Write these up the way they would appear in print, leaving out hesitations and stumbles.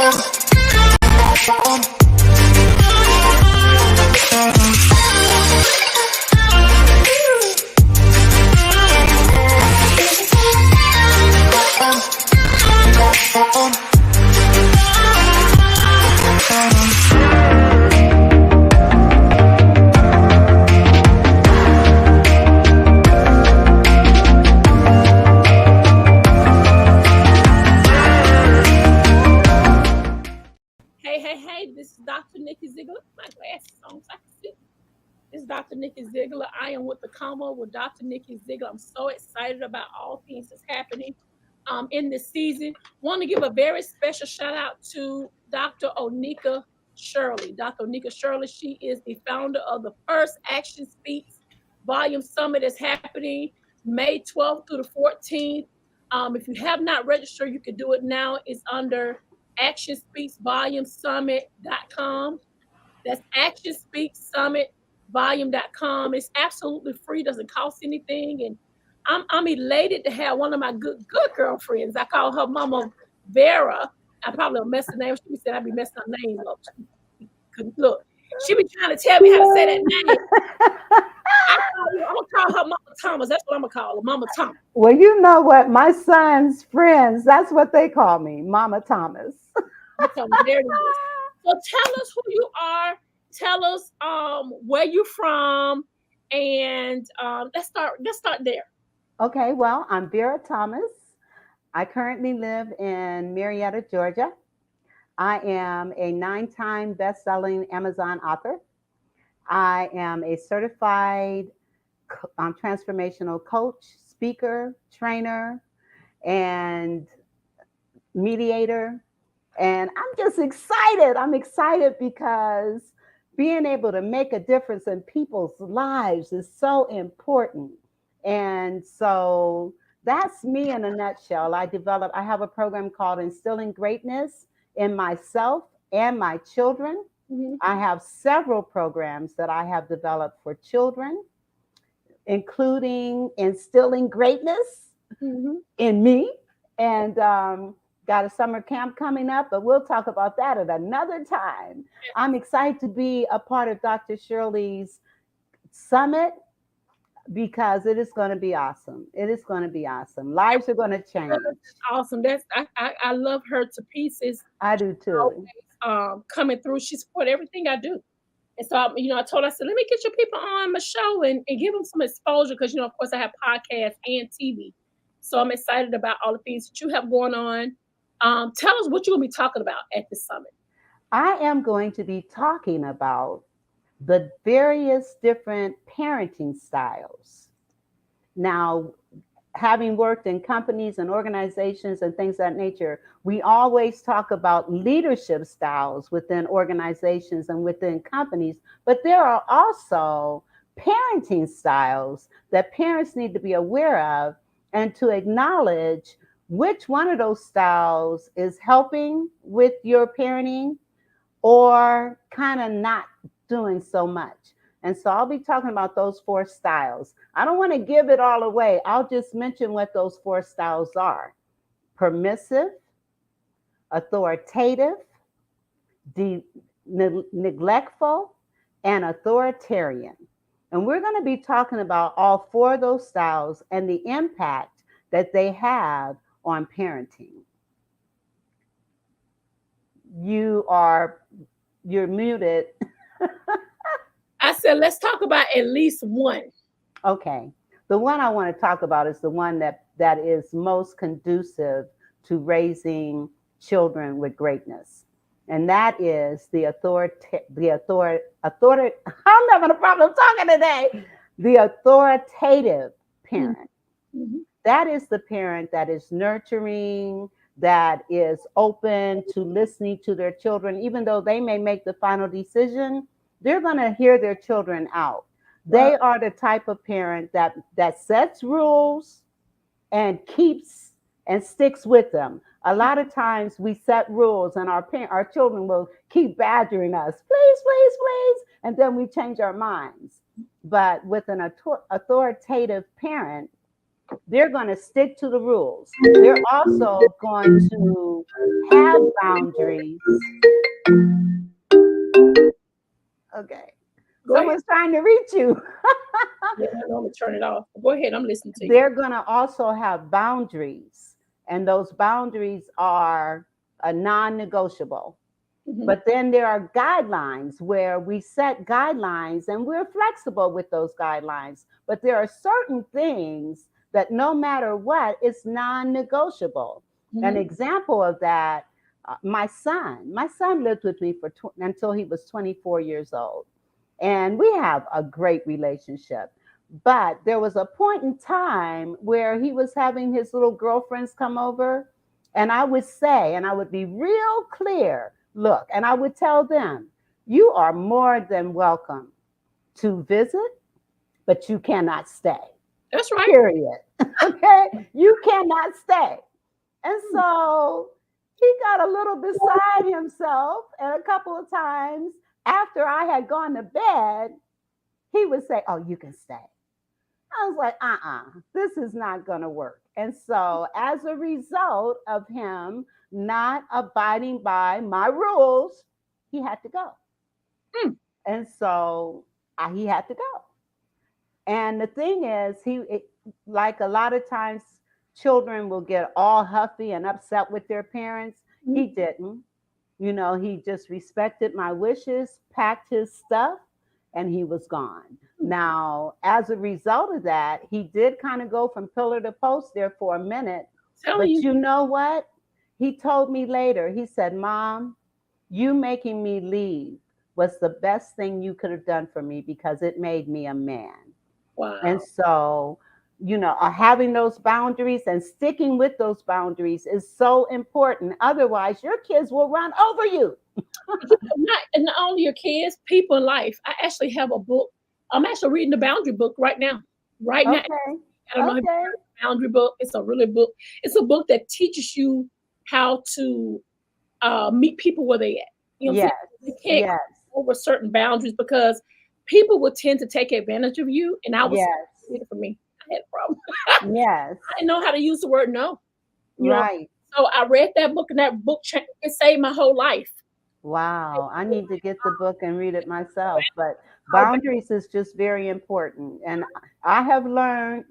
Hey, this is Dr.Nikki Zeigler. My glasses on so I can see. This is Dr.Nikki Zeigler. I am with the Combo with Dr.Nikki Zeigler. I'm so excited about all things that's happening in this season. Want to give a very special shout out to Dr. Onika Shirley. Dr. Onika Shirley, she is the founder of the first Action Speaks Volume Summit that's happening May 12th through the 14th. If you have not registered, you can do it now. It's under Action Speaks Volume Summit.com. That's Action Speaks Summit Volume.com. It's absolutely free, doesn't cost anything. And I'm elated to have one of my good girlfriends. I call her Mama Vera. I probably don't mess her name. She said I'd be messing her name up. Look, she be trying to tell me how to say that name. I'm gonna call her Mama Thomas. That's what I'm gonna call her, Mama Thomas. Well, you know what? My son's friends, that's what they call me, Mama Thomas. So there it is. So tell us who you are. Tell us where you're from, and let's start there. Okay, well, I'm Vera Thomas. I currently live in Marietta, Georgia. I am a 9-time best-selling Amazon author. I am a certified transformational coach, speaker, trainer, and mediator. And I'm just excited. I'm excited because being able to make a difference in people's lives is so important. And so that's me in a nutshell. I have a program called Instilling Greatness in Myself and My Children. Mm-hmm. I have several programs that I have developed for children, including Instilling Greatness in Me. And got a summer camp coming up, but we'll talk about that at another time. I'm excited to be a part of Dr. Shirley's Summit because it is going to be awesome. It is going to be awesome. Lives are going to change. Awesome. I love her to pieces. I do too. Always, coming through, she supports everything I do. And so, I told her, I said, let me get your people on my show and give them some exposure because, of course, I have podcasts and TV. So I'm excited about all the things that you have going on. Tell us what you're going to be talking about at the summit. I am going to be talking about the various different parenting styles. Now, having worked in companies and organizations and things of that nature, we always talk about leadership styles within organizations and within companies, but there are also parenting styles that parents need to be aware of and to acknowledge which one of those styles is helping with your parenting or kind of not doing so much. And so I'll be talking about those 4 styles. I don't want to give it all away. I'll just mention what those 4 styles are: permissive, authoritative, neglectful, and authoritarian. And we're going to be talking about all 4 of those styles and the impact that they have on parenting. You're muted. I said, let's talk about at least one. Okay. The one I want to talk about is the one that is most conducive to raising children with greatness. And that is the I'm having a problem talking today. The authoritative parent. Mm-hmm. That is the parent that is nurturing, that is open to listening to their children, even though they may make the final decision, they're going to hear their children out. They are the type of parent that sets rules and keeps and sticks with them. A lot of times we set rules and our children will keep badgering us, please, and then we change our minds. But with an authoritative parent, They're going to stick to the rules. They're also going to have boundaries. Okay. Go ahead. Someone's trying to reach you. Yeah, I know, I'm gonna turn it off. Go ahead. I'm listening to you. They're going to also have boundaries, and those boundaries are a non-negotiable. Hmm. But then there are guidelines where we set guidelines and we're flexible with those guidelines. But there are certain things that no matter what, it's non-negotiable. An Hmm. example of that, my son lived with me until he was 24 years old. And we have a great relationship. But there was a point in time where he was having his little girlfriends come over. And I would say, and I would be real clear, look, and I would tell them, you are more than welcome to visit, but you cannot stay. That's right. Period. Okay? You cannot stay. And so he got a little beside himself. And a couple of times after I had gone to bed, he would say, oh, you can stay. I was like, this is not going to work. And so, as a result of him not abiding by my rules, he had to go. Mm. And so he had to go. And the thing is, like a lot of times, children will get all huffy and upset with their parents. He didn't. He just respected my wishes, packed his stuff, and he was gone. Now, as a result of that, he did kind of go from pillar to post there for a minute. Telling But you. you know what? He told me later, he said, Mom, you making me leave was the best thing you could have done for me because it made me a man. And Wow. so, having those boundaries and sticking with those boundaries is so important. Otherwise, your kids will run over you. Not only your kids, people in life. I actually have a book. I'm actually reading the boundary book right now. Right now. Okay. I don't know if you've Okay. heard of the boundary book. It's a really book. It's a book that teaches you how to meet people where they at. You know what I'm saying? Yes. You can't Yes. cross over certain boundaries because people will tend to take advantage of you. And I was Yes. for me, I had a problem. Yes. I didn't know how to use the word no. You know, Right. so I read that book, and that book it saved my whole life. Wow. I need to get the book and read it myself. But Called boundaries is just very important. And I have learned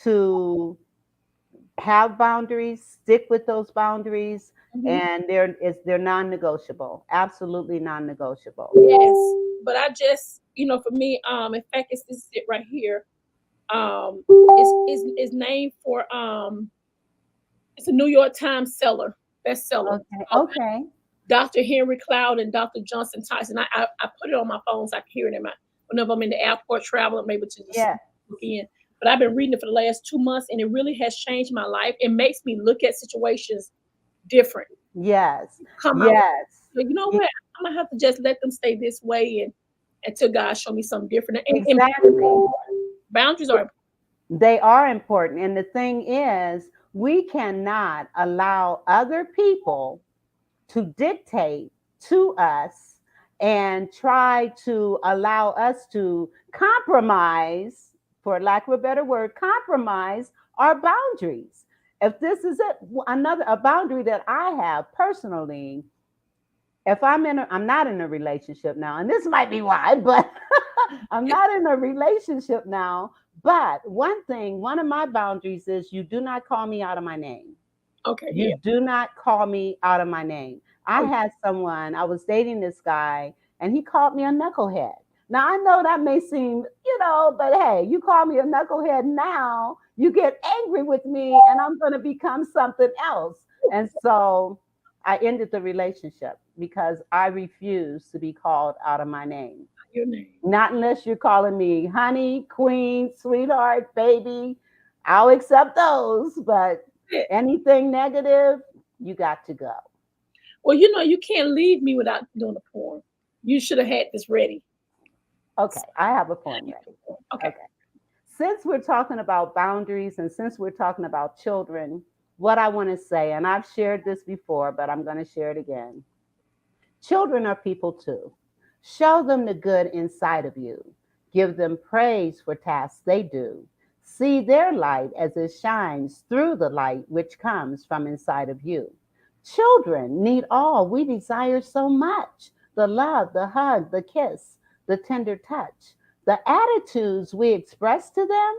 to have boundaries, stick with those boundaries, Mhm. and they're non-negotiable. Absolutely non-negotiable. Yes, but I just, for me, in fact, it's this it right here. Is named for it's a New York Times bestseller. Okay. Okay. Dr. Henry Cloud and Dr. Johnson Tyson. I put it on my phone so I can hear it whenever I'm in the airport traveling, I'm able to just Yeah. look in. But I've been reading it for the last 2 months, and it really has changed my life. It makes me look at situations different. Yes. Come out, Yes. you know Y- what? I'm gonna have to just let them stay this way, and until God show me something different. And Exactly. boundaries are They are important. And the thing is, we cannot allow other people to dictate to us and try to allow us to compromise, for lack of a better word, compromise our boundaries. If this is a boundary that I have personally, if I'm not in a relationship now, and this might be why, but I'm not in a relationship now. But one of my boundaries is you do not call me out of my name. okay. You Yeah. do not call me out of my name. I Oh, had someone, I was dating this guy, and he called me a knucklehead. Now, I know that may seem, but hey, you call me a knucklehead now, you get angry with me, and I'm going to become something else. And so I ended the relationship because I refuse to be called out of my name. your name. Not unless you're calling me honey, queen, sweetheart, baby. I'll accept those, but Yeah. anything negative, you got to go. Well, you can't leave me without doing a poem. You should have had this ready. Okay, I have a poem ready. Okay. Okay. Since we're talking about boundaries and since we're talking about children, what I want to say, and I've shared this before, but I'm going to share it again. Children are people too. Show them the good inside of you. Give them praise for tasks they do. See their light as it shines through the light which comes from inside of you. Children need all we desire so much: the love, the hug, the kiss, the tender touch. The attitudes we express to them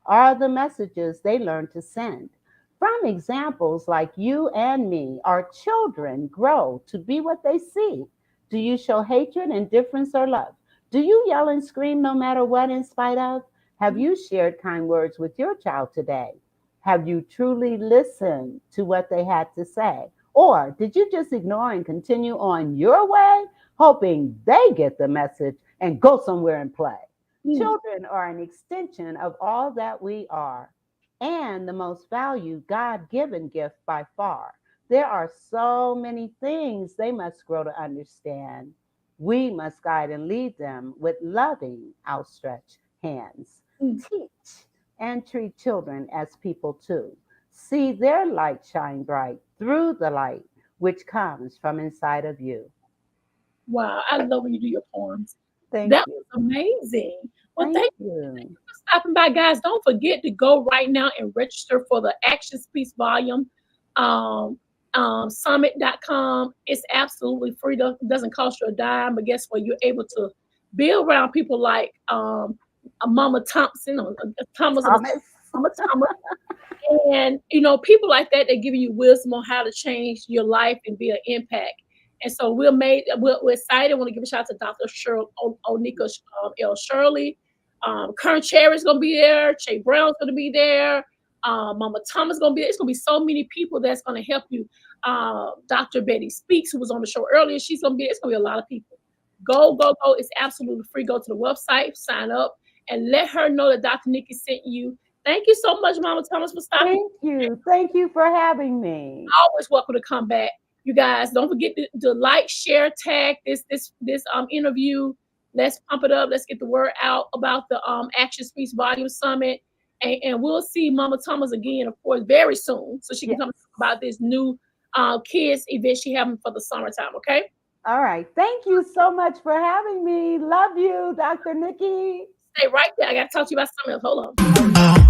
are the messages they learn to send. From examples like you and me, our children grow to be what they see. Do you show hatred, indifference, or love? Do you yell and scream no matter what in spite of? Have you shared kind words with your child today? Have you truly listened to what they had to say? Or did you just ignore and continue on your way, hoping they get the message and go somewhere and play? Mm. Children are an extension of all that we are and the most valued God given gift by far. There are so many things they must grow to understand. We must guide and lead them with loving, outstretched hands. Mm. Teach and treat children as people too. See their light shine bright through the light which comes from inside of you. Wow, I love when you do your poems. Thank That you. was amazing. Well, Thank thank you. you for stopping by, guys. Don't forget to go right now and register for the Action Speaks volume. Um, Summitt.com. It's absolutely free. Doesn't cost you a dime. But guess what? You're able to be around people like a Mama Thompson, or Thomas, and Thomas. Mama Thomas, and people like that, they give you wisdom on how to change your life and be an impact. And so we're excited. I want to give a shout out to Dr. Onika L. Shirley. Kern Cherry's gonna be there. Che Brown's gonna be there. Mama Thomas gonna be there. It's gonna be so many people that's gonna help you. Dr. Betty Speaks, who was on the show earlier, she's gonna be. It's gonna be a lot of people. Go, go, go! It's absolutely free. Go to the website, sign up, and let her know that Dr. Nikki sent you. Thank you so much, Mama Thomas, for stopping. Thank you. Thank you for having me. Always welcome to come back. You guys, don't forget to like, share, tag this interview. Let's pump it up. Let's get the word out about the Action Speaks Volume Summit. And we'll see Mama Thomas again, of course, very soon. So she can Yes. come talk about this new kids event she having for the summertime, okay? All right. Thank you so much for having me. Love you, Dr. Nikki. Stay right there. I gotta talk to you about something else. Hold on. Okay.